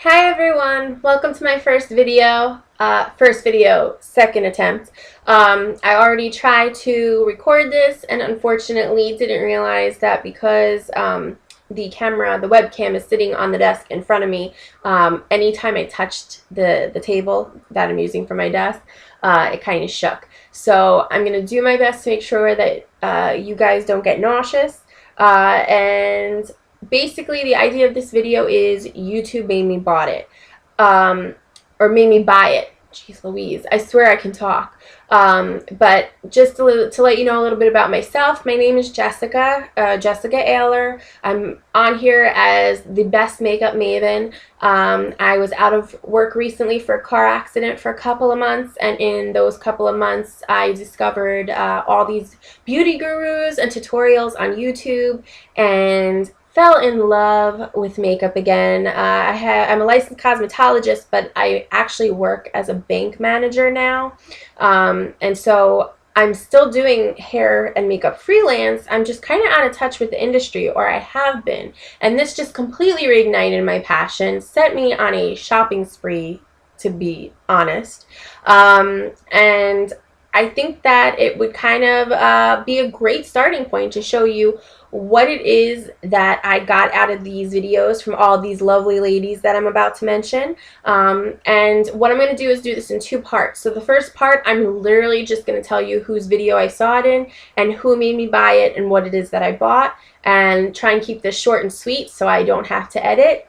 Hi everyone, welcome to my first video, second attempt. I already tried to record this and unfortunately didn't realize that because the webcam is sitting on the desk in front of me, anytime I touched the table that I'm using for my desk, it kind of shook. So I'm going to do my best to make sure that you guys don't get nauseous, and basically the idea of this video is YouTube made me bought it, or made me buy it. Jeez Louise, I swear I can talk. But just to let you know a little bit about myself, my name is Jessica Aler. I'm on here as the best makeup maven. I was out of work recently for a car accident for a couple of months, and in those couple of months I discovered all these beauty gurus and tutorials on YouTube and fell in love with makeup again. I'm a licensed cosmetologist, but I actually work as a bank manager now. And so I'm still doing hair and makeup freelance. I'm just kind of out of touch with the industry, or I have been. And this just completely reignited my passion, set me on a shopping spree, to be honest. And I think that it would kind of be a great starting point to show you what it is that I got out of these videos from all these lovely ladies that I'm about to mention. And what I'm going to do is do this in two parts. So the first part, I'm literally just going to tell you whose video I saw it in and who made me buy it and what it is that I bought, and try and keep this short and sweet so I don't have to edit.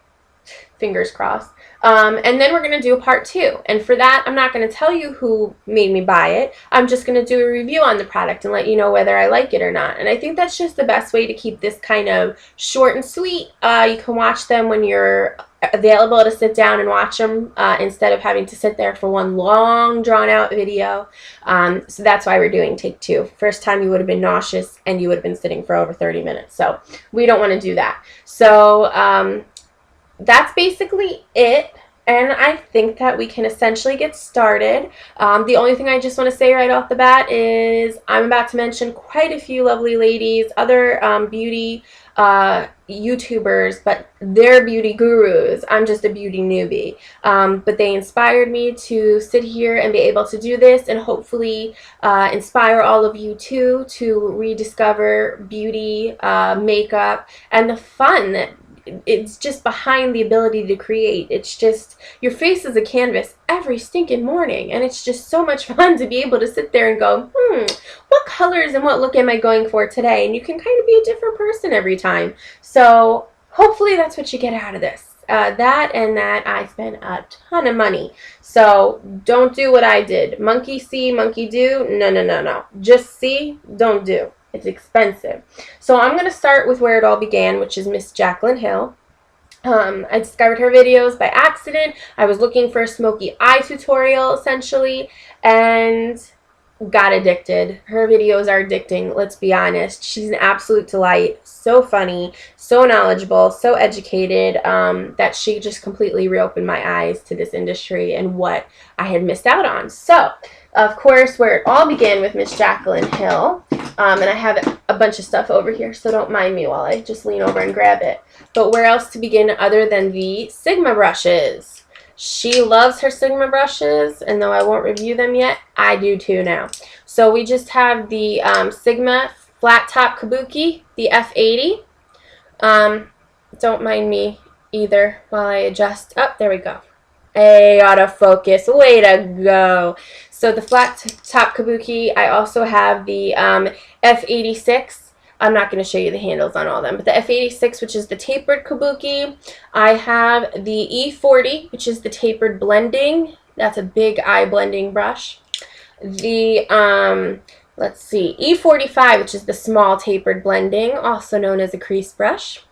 Fingers crossed. And then we're going to do a part two. And for that, I'm not going to tell you who made me buy it. I'm just going to do a review on the product and let you know whether I like it or not. And I think that's just the best way to keep this kind of short and sweet. You can watch them when you're available to sit down and watch them instead of having to sit there for one long, drawn-out video. So that's why we're doing take two. First time you would have been nauseous and you would have been sitting for over 30 minutes. So we don't want to do that. So that's basically it, and I think that we can essentially get started. The only thing I just want to say right off the bat is I'm about to mention quite a few lovely ladies, other beauty YouTubers, but they're beauty gurus. I'm just a beauty newbie. But they inspired me to sit here and be able to do this, and hopefully inspire all of you too to rediscover beauty, makeup, and the fun that it's just behind the ability to create. It's just, your face is a canvas every stinking morning, and it's just so much fun to be able to sit there and go, what colors and what look am I going for today? And you can kind of be a different person every time. So hopefully that's what you get out of this. That and that I spent a ton of money. So don't do what I did. Monkey see, monkey do. No. Just see, don't do. It's expensive. So I'm going to start with where it all began, which is Miss Jaclyn Hill. I discovered her videos by accident. I was looking for a smoky eye tutorial, essentially, and got addicted. Her videos are addicting, let's be honest. She's an absolute delight. So funny, so knowledgeable, so educated, that she just completely reopened my eyes to this industry and what I had missed out on. So, of course, where it all began with Miss Jaclyn Hill, and I have a bunch of stuff over here, so don't mind me while I just lean over and grab it. But where else to begin other than the Sigma brushes? She loves her Sigma brushes, and though I won't review them yet, I do too now. So we just have the Sigma Flat Top Kabuki, the F80. Don't mind me either while I adjust. Oh, there we go. Hey, autofocus, way to go. So the flat top kabuki, I also have the F86. I'm not going to show you the handles on all of them, but the F86, which is the tapered kabuki. I have the E40, which is the tapered blending. That's a big eye blending brush. The let's see, E45, which is the small tapered blending, also known as a crease brush.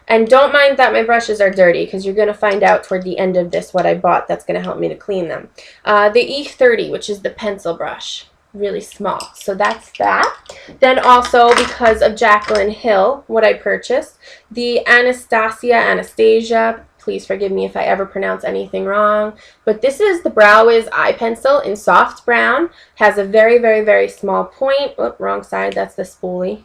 And don't mind that my brushes are dirty, because you're going to find out toward the end of this what I bought that's going to help me to clean them. The E30, which is the pencil brush, really small. So that's that. Then also, because of Jaclyn Hill, what I purchased, the Anastasia, please forgive me if I ever pronounce anything wrong, but this is the Brow Wiz eye pencil in soft brown. Has a very, very, very small point. Oh, wrong side, that's the spoolie.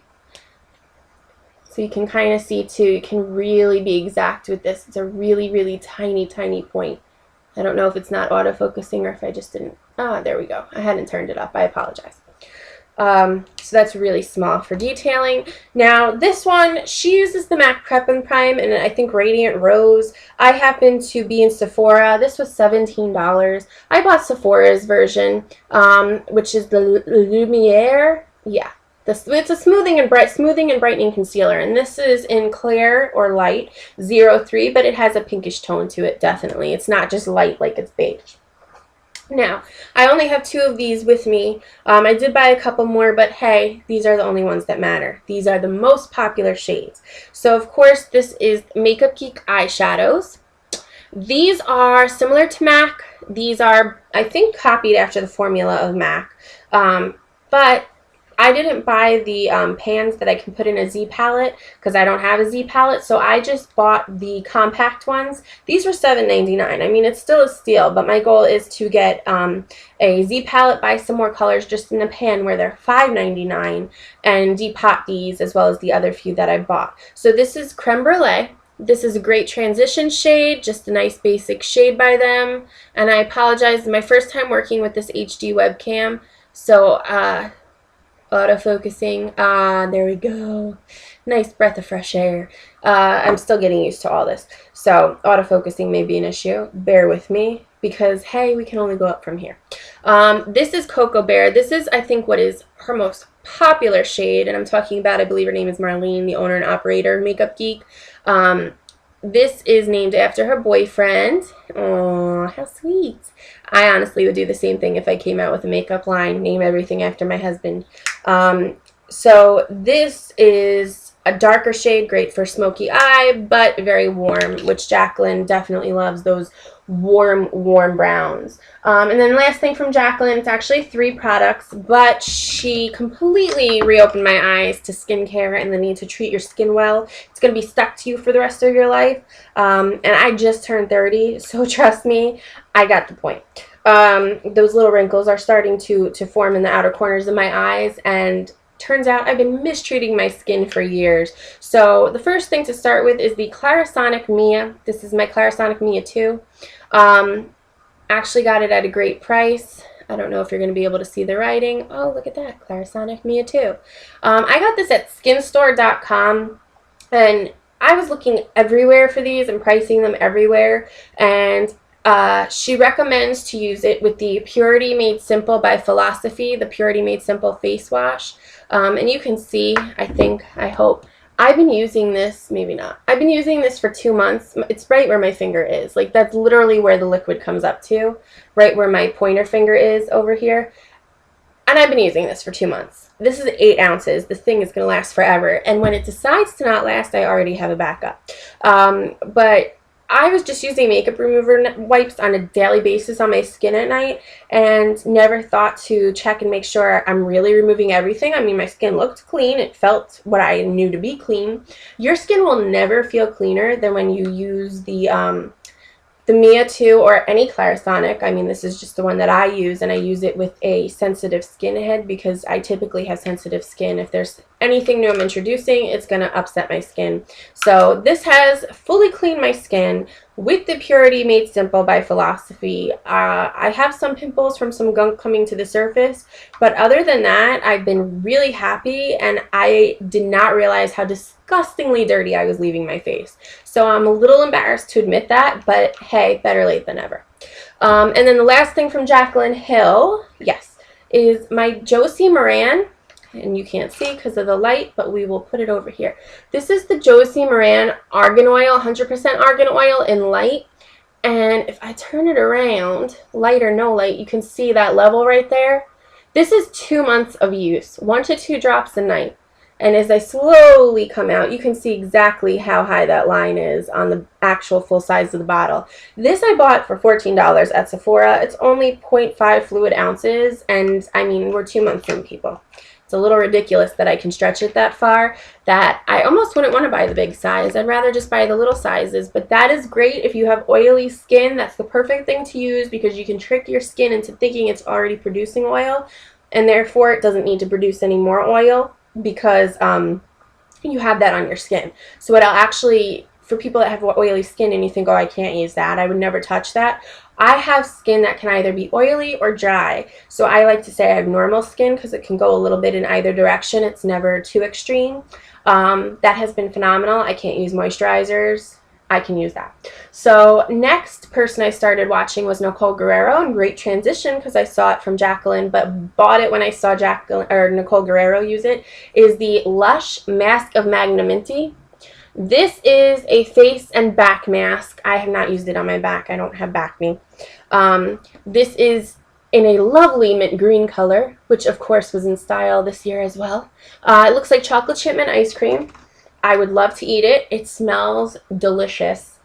So you can kind of see too, you can really be exact with this. It's a really, really tiny, tiny point. I don't know if it's not autofocusing or if I just didn't. Ah, there we go. I hadn't turned it up. I apologize. So that's really small for detailing. Now this one, she uses the MAC Prep and Prime and I think Radiant Rose. I happen to be in Sephora. This was $17. I bought Sephora's version, which is the Lumiere. Yeah. It's a smoothing and brightening concealer, and this is in clear or light 03, but it has a pinkish tone to it, definitely. It's not just light like it's beige. Now, I only have 2 of these with me. I did buy a couple more, but hey, these are the only ones that matter. These are the most popular shades. So, of course, this is Makeup Geek eyeshadows. These are similar to MAC. These are, I think, copied after the formula of MAC, but I didn't buy the pans that I can put in a Z palette because I don't have a Z palette, so I just bought the compact ones. These were $7.99. I mean, it's still a steal, but my goal is to get a Z palette, buy some more colors just in a pan where they're $5.99, and depot these as well as the other few that I bought. So this is Creme Brulee. This is a great transition shade, just a nice basic shade by them. And I apologize, it's my first time working with this HD webcam, so autofocusing. There we go. Nice breath of fresh air. I'm still getting used to all this. So autofocusing may be an issue. Bear with me because, hey, we can only go up from here. This is Cocoa Bear. This is, I think, what is her most popular shade. And I'm talking about, I believe her name is Marlene, the owner and operator of Makeup Geek. This is named after her boyfriend. Oh, how sweet. I honestly would do the same thing if I came out with a makeup line, name everything after my husband. So this is a darker shade, great for smoky eye, but very warm, which Jacqueline definitely loves, those warm browns. And then last thing from Jacqueline, it's actually 3 products, but she completely reopened my eyes to skincare and the need to treat your skin well. It's going to be stuck to you for the rest of your life. And I just turned 30, so trust me, I got the point. Those little wrinkles are starting to form in the outer corners of my eyes, and turns out I've been mistreating my skin for years. So the first thing to start with is the Clarisonic Mia. This is my Clarisonic Mia 2. Actually got it at a great price. I don't know if you're going to be able to see the writing. Oh, look at that, Clarisonic Mia 2. I got this at skinstore.com, and I was looking everywhere for these and pricing them everywhere, and she recommends to use it with the Purity Made Simple by Philosophy, the Purity Made Simple face wash. And you can see, I hope, I've been using this, maybe not, I've been using this for 2 months. It's right where my finger is. Like, that's literally where the liquid comes up to, right where my pointer finger is over here. And I've been using this for 2 months. This is 8 ounces. This thing is going to last forever. And when it decides to not last, I already have a backup. But I was just using makeup remover wipes on a daily basis on my skin at night and never thought to check and make sure I'm really removing everything. I mean, my skin looked clean. It felt what I knew to be clean. Your skin will never feel cleaner than when you use the Mia 2 or any Clarisonic. I mean, this is just the one that I use, and I use it with a sensitive skin head because I typically have sensitive skin. If there's anything new I'm introducing, it's going to upset my skin. So this has fully cleaned my skin with the Purity Made Simple by Philosophy. I have some pimples from some gunk coming to the surface, but other than that, I've been really happy, and I did not realize how disgustingly dirty I was leaving my face. So I'm a little embarrassed to admit that, but hey, better late than never. And then the last thing from Jaclyn Hill, yes, is my Josie Maran. And you can't see because of the light, but we will put it over here. This is the Josie Maran Argan Oil, 100% Argan Oil in light. And if I turn it around, light or no light, you can see that level right there. This is 2 months of use, 1 to 2 drops a night. And as I slowly come out, you can see exactly how high that line is on the actual full size of the bottle. This I bought for $14 at Sephora. It's only 0.5 fluid ounces, and I mean, we're 2 months in, people. It's a little ridiculous that I can stretch it that far, that I almost wouldn't want to buy the big size. I'd rather just buy the little sizes, but that is great if you have oily skin. That's the perfect thing to use because you can trick your skin into thinking it's already producing oil, and therefore it doesn't need to produce any more oil because you have that on your skin. So it'll actually, for people that have oily skin and you think, oh, I can't use that, I would never touch that. I have skin that can either be oily or dry. So I like to say I have normal skin because it can go a little bit in either direction. It's never too extreme. That has been phenomenal. I can't use moisturizers. I can use that. So next person I started watching was Nicole Guerrero, and great transition because I saw it from Jacqueline, but bought it when I saw Jacqueline or Nicole Guerrero use it, is the Lush Mask of Magnanimity. This is a face and back mask. I have not used it on my back. I don't have back knee. This is in a lovely mint green color, which of course was in style this year as well. It looks like chocolate chip mint ice cream. I would love to eat it. It smells delicious.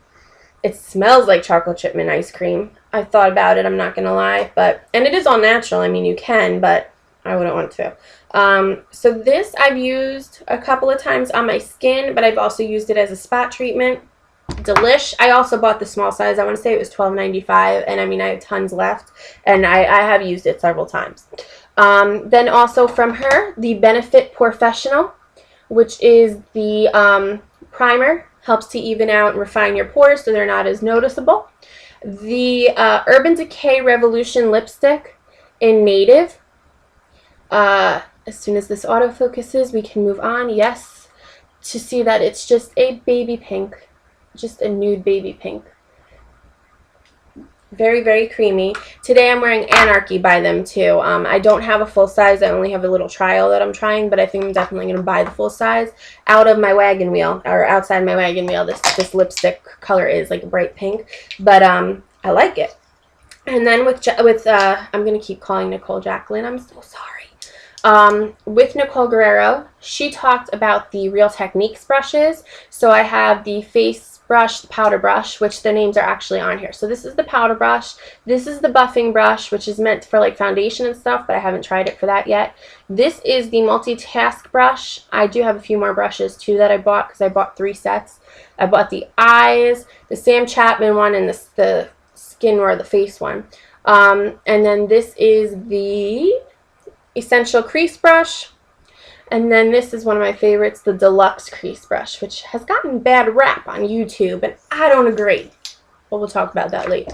It smells like chocolate chip mint ice cream. I thought about it, I'm not going to lie. And it is all natural. I mean, you can, but I wouldn't want to. So this I've used a couple of times on my skin, but I've also used it as a spot treatment. Delish. I also bought the small size. I want to say it was $12.95, and I mean, I have tons left, and I have used it several times. Then also from her, the Benefit Professional, which is the primer, helps to even out and refine your pores so they're not as noticeable. The Urban Decay Revolution lipstick in Native. As soon as this autofocuses, we can move on. Yes, to see that it's just a baby pink, just a nude baby pink. Very, very creamy. Today I'm wearing Anarchy by them too. I don't have a full size. I only have a little trial that I'm trying, but I think I'm definitely going to buy the full size out of my wagon wheel, or outside my wagon wheel. This lipstick color is like a bright pink, but I like it. And then with I'm going to keep calling Nicole Jacqueline. I'm so sorry. With Nicole Guerrero, she talked about the Real Techniques brushes. So I have the face brush, the powder brush, which the names are actually on here. So this is the powder brush. This is the buffing brush, which is meant for like foundation and stuff, but I haven't tried it for that yet. This is the multitask brush. I do have a few more brushes too that I bought because I bought 3 sets. I bought the eyes, the Sam Chapman one, and the skin or the face one. And then this is the Essential Crease Brush. And then this is one of my favorites, the Deluxe Crease Brush, which has gotten bad rap on YouTube, and I don't agree. But we'll talk about that later.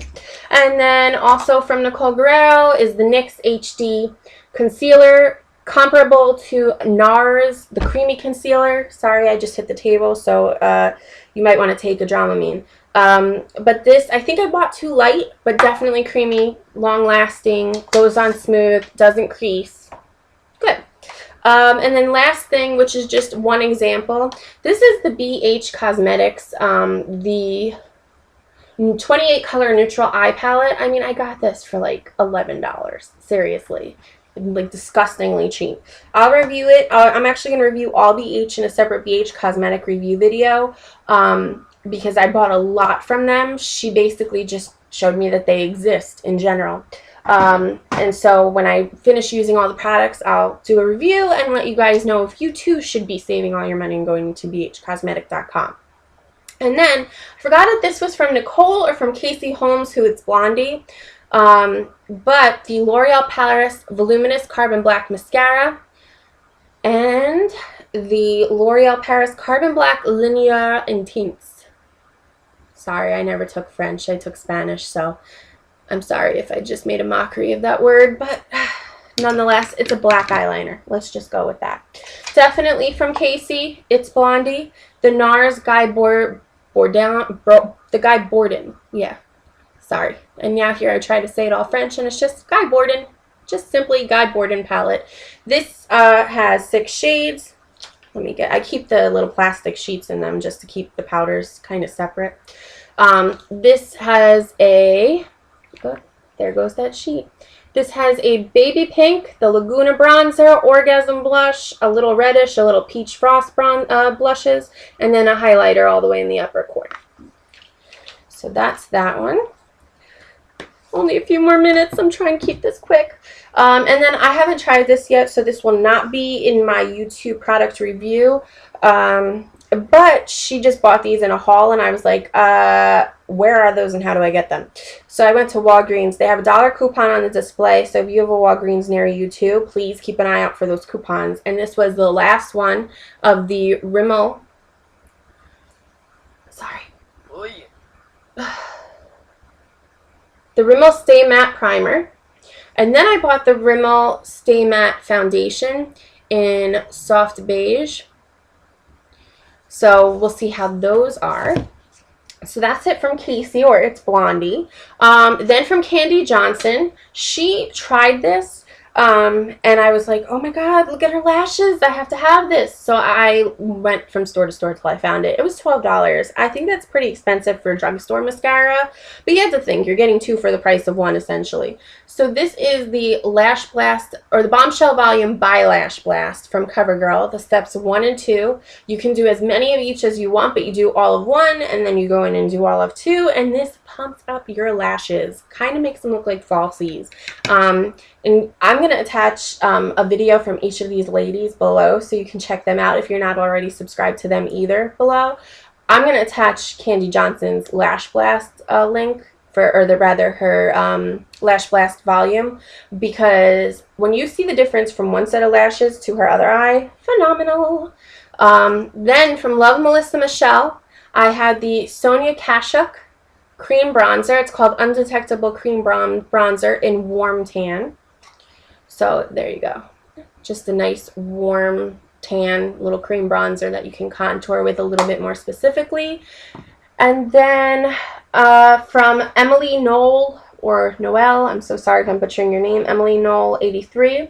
And then also from Nicole Guerrero is the NYX HD Concealer, comparable to NARS, the Creamy Concealer. Sorry, I just hit the table, so you might want to take a Dramamine. But this, I think I bought too light, but definitely creamy, long-lasting, goes on smooth, doesn't crease. Good. And then last thing, which is just one example, this is the BH Cosmetics, the 28 color neutral eye palette. I mean, I got this for like $11, seriously, like disgustingly cheap. I'll review it. I'm actually going to review all BH in a separate BH cosmetic review video, because I bought a lot from them. She basically just showed me that they exist in general. And so when I finish using all the products, I'll do a review and let you guys know if you too should be saving all your money and going to bhcosmetic.com. And then I forgot if this was from Nicole or from Casey Holmes, who it's Blondie. But the L'Oreal Paris Voluminous Carbon Black Mascara and the L'Oreal Paris Carbon Black Linear Intense. Sorry, I never took French. I took Spanish, so I'm sorry if I just made a mockery of that word, but nonetheless, it's a black eyeliner. Let's just go with that. Definitely from Casey, it's Blondie. The NARS Guy Borden. Yeah, sorry. And now here I try to say it all French, and it's just Guy Borden. Just simply Guy Borden palette. This has 6 shades. I keep the little plastic sheets in them just to keep the powders kind of separate. This has a... Oh, there goes that sheet. This has a baby pink, the Laguna bronzer, orgasm blush, a little reddish, a little peach frost blushes, and then a highlighter all the way in the upper corner. So that's that one. Only a few more minutes. I'm trying to keep this quick. And then I haven't tried this yet, so this will not be in my YouTube product review. But she just bought these in a haul, and I was like, where are those and how do I get them? So I went to Walgreens. They have a $1 coupon on the display, so if you have a Walgreens near you too, please keep an eye out for those coupons. And this was the last one of the Rimmel. Sorry. Oh, yeah. The Rimmel Stay Matte Primer. And then I bought the Rimmel Stay Matte Foundation in soft beige. So we'll see how those are. So that's it from Casey, or It's Blondie. Then from Candy Johnson, she tried this. And I was like, oh my god, look at her lashes. I have to have this. So I went from store to store till I found it. It was $12. I think that's pretty expensive for a drugstore mascara. But you have to think, you're getting two for the price of one, essentially. So this is the Lash Blast, or the Bombshell Volume by Lash Blast from CoverGirl. The steps 1 and 2. You can do as many of each as you want, but you do all of one, and then you go in and do all of 2. And this pumps up your lashes. Kind of makes them look like falsies. And I'm going to attach a video from each of these ladies below so you can check them out if you're not already subscribed to them either below. I'm going to attach Candy Johnson's Lash Blast link, her Lash Blast volume, because when you see the difference from one set of lashes to her other eye, phenomenal. Then from Love Melissa Michelle, I had the Sonia Kashuk Cream Bronzer. It's called Undetectable Cream Bronzer in Warm Tan. So there you go. Just a nice warm tan little cream bronzer that you can contour with a little bit more specifically. And then from Emily Knoll, or Noel, I'm so sorry if I'm butchering your name, Emily Knoll 83.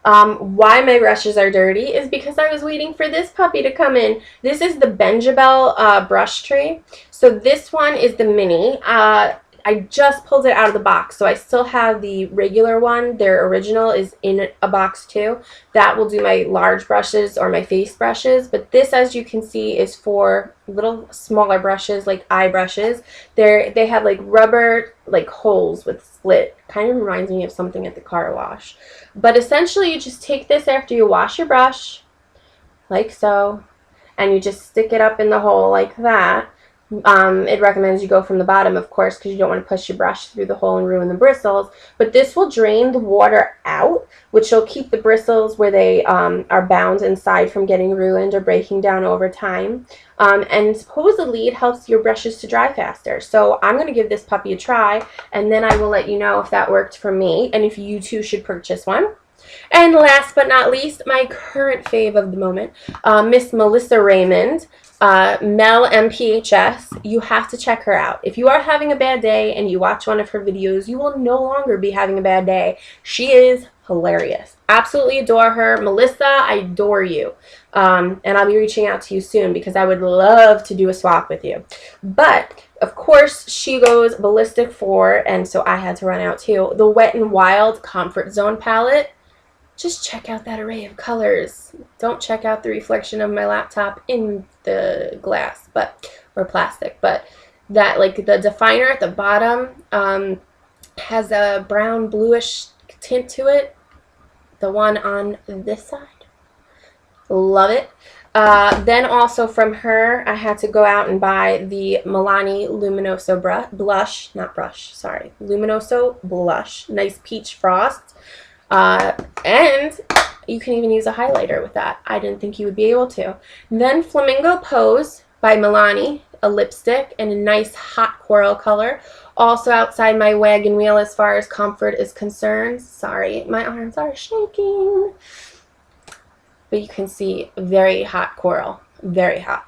Why my brushes are dirty is because I was waiting for this puppy to come in. This is the Benjabel brush tray. So this one is the mini. I just pulled it out of the box, so I still have the regular one. Their original is in a box too. That will do my large brushes or my face brushes, but this, as you can see, is for little smaller brushes, like eye brushes. They have like rubber like holes with split. Kind of reminds me of something at the car wash. But essentially you just take this after you wash your brush, like so, and you just stick it up in the hole like that. It recommends you go from the bottom, of course, because you don't want to push your brush through the hole and ruin the bristles. But this will drain the water out, which will keep the bristles where they are bound inside from getting ruined or breaking down over time. And supposedly it helps your brushes to dry faster. So I'm going to give this puppy a try, and then I will let you know if that worked for me and if you too should purchase one. And last but not least, my current fave of the moment, Miss Melissa Raymond. Mel MPHS, you have to check her out. If you are having a bad day and you watch one of her videos, you will no longer be having a bad day. She is hilarious. Absolutely adore her. Melissa, I adore you. And I'll be reaching out to you soon because I would love to do a swap with you. But, of course, she goes ballistic for, and so I had to run out too, the Wet n Wild Comfort Zone palette. Just check out that array of colors. Don't check out the reflection of my laptop in the glass, or plastic. But that, like, the definer at the bottom has a brown bluish tint to it. The one on this side. Love it. Then also from her, I had to go out and buy the Milani Luminoso Luminoso Blush. Nice peach frost. And you can even use a highlighter with that. I didn't think you would be able to. Then Flamingo Pose by Milani, a lipstick in a nice hot coral color. Also outside my wagon wheel as far as comfort is concerned. Sorry, my arms are shaking. But you can see very hot coral. Very hot.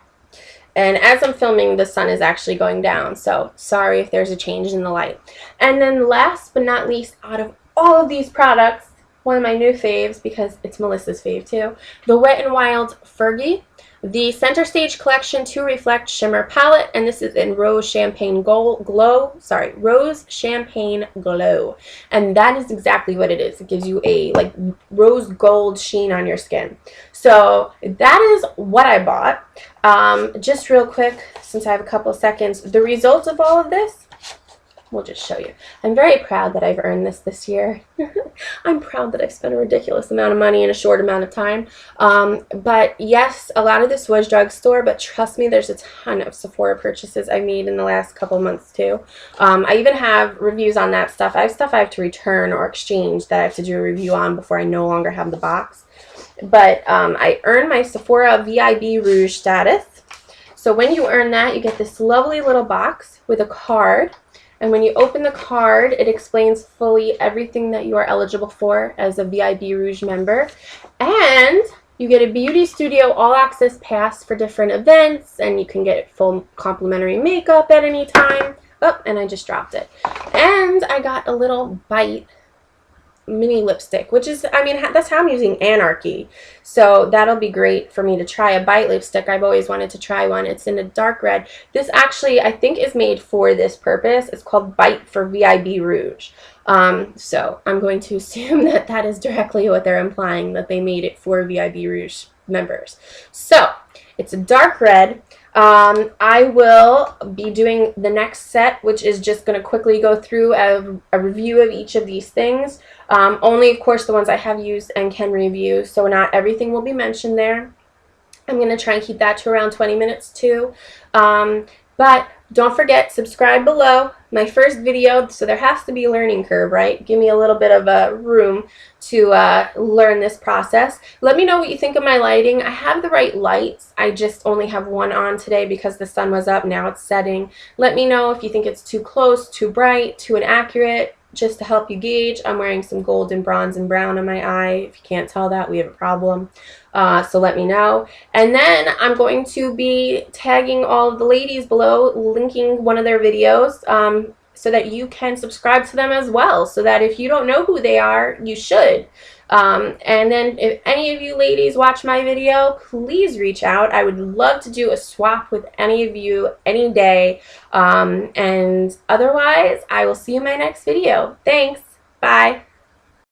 And as I'm filming, the sun is actually going down. So sorry if there's a change in the light. And then last but not least, out of all of these products, one of my new faves, because it's Melissa's fave too, the Wet n Wild Fergie, the Center Stage Collection 2 Reflect Shimmer Palette, and this is in Rose Champagne Rose Champagne Glow. And that is exactly what it is. It gives you a like rose gold sheen on your skin. So that is what I bought. Just real quick, since I have a couple of seconds, the results of all of this. we'll just show you. I'm very proud that I've earned this year. I'm proud that I've spent a ridiculous amount of money in a short amount of time. But yes, a lot of this was drugstore, but trust me, there's a ton of Sephora purchases I made in the last couple months too. I even have reviews on that stuff. I have stuff I have to return or exchange that I have to do a review on before I no longer have the box. But I earned my Sephora VIB Rouge status. So when you earn that, you get this lovely little box with a card. And when you open the card, it explains fully everything that you are eligible for as a VIB Rouge member. And you get a beauty studio all-access pass for different events, and you can get full complimentary makeup at any time. Oh, and I just dropped it. And I got a little Bite mini lipstick, which is, I mean, that's how I'm using Anarchy. So that'll be great for me to try a Bite lipstick. I've always wanted to try one. It's in a dark red. This actually, I think, is made for this purpose. It's called Bite for VIB Rouge. So I'm going to assume that that is directly what they're implying, that they made it for VIB Rouge members. So it's a dark red. I will be doing the next set, which is just going to quickly go through a review of each of these things. Only, of course, the ones I have used and can review, so not everything will be mentioned there. I'm going to try and keep that to around 20 minutes too. But don't forget, subscribe below. My first video, so there has to be a learning curve, right? Give me a little bit of room to learn this process. Let me know what you think of my lighting. I have the right lights. I just only have one on today because the sun was up. Now it's setting. Let me know if you think it's too close, too bright, too inaccurate, just to help you gauge. I'm wearing some gold and bronze and brown on my eye. If you can't tell that, we have a problem. So let me know. And then I'm going to be tagging all of the ladies below, linking one of their videos, so that you can subscribe to them as well, so that if you don't know who they are, you should. And then if any of you ladies watch my video, please reach out. I would love to do a swap with any of you any day. And otherwise, I will see you in my next video. Thanks. Bye.